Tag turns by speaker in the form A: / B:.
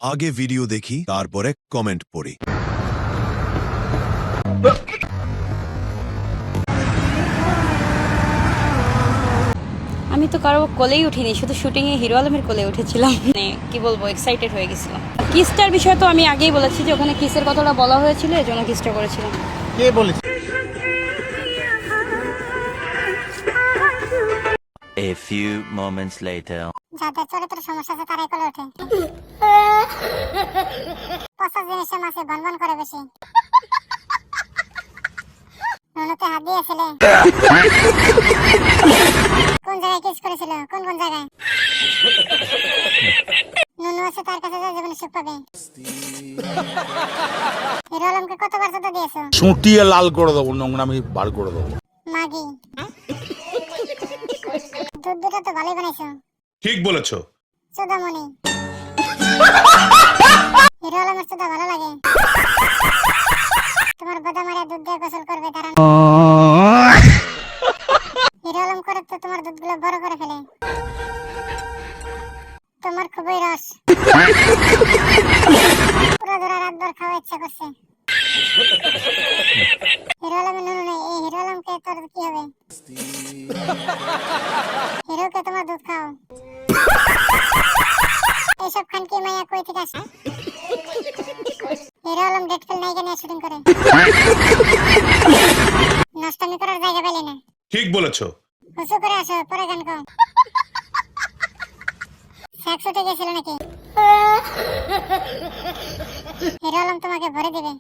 A: আগে ভিডিও দেখি তারপরে কমেন্ট পড়ি।
B: আমি তো কারো কোলেই উঠিনি, শুধু শুটিংয়ে হিরো আলমের কোলে উঠেছিলাম। মানে কি বলবো, এক্সাইটেড হয়ে গেছিলাম। কিসটার বিষয় তো আমি আগেই বলেছি যে ওখানে কিসের কথাটা বলা হয়েছিল, এই জন্য কিসটা করেছিলাম।
C: কে বলেছে?
D: A few moments later.
E: যাদের চরিত্র সমস্যা আছে তারাই কোলে ওঠে। পচা জিনিসের মাছে বনবন করে বেশি। নুনুতে হাত দিয়েছিলে? কোন জায়গায় কিস করেছিল? কোন কোন জায়গায়? নুনু আছে তার কাছে যা জীবনে সুখ পাবে। হিরো আলমকে কতবার চোদা দিয়েছো?
C: ছুটিয়ে লাল করে দেবো, নোংরামি বার করে দেবো।
E: মাগি দুধ দুটো তো ভালোই বানাইছো।
F: ঠিক বলেছো।
E: চোদামণি হিরো আলমের চোদা ভালো লাগে? তোমার বোদা মারিয়া দুধ দিয়ে গোসল করবে দাঁড়ান। হিরো আলম করে তো তোমার দুধগুলো বড় করে ফেলে। তোমার খুবই রস, পুরো ধরা রাতভর খাওয়া ইচ্ছা করছে। হিরো আলমের নুনু নেই, এই হিরো আলমকে তোর কি হবে? হিরোকে তোমার দুধ খাও। এইসব খান কি মাইয়া কই থেকে আসে? হিরো আলম ডেট ফেল নাইকা নিয়ে শুটিং করে। নষ্টামি করার জায়গা পেলে না।
F: ঠিক বলেছো।
E: হুসু করে আসো, পরে গান গাও। সেক্স উঠে গেছিল নাকি? হিরো আলম তোমাকে ভরে দিবে।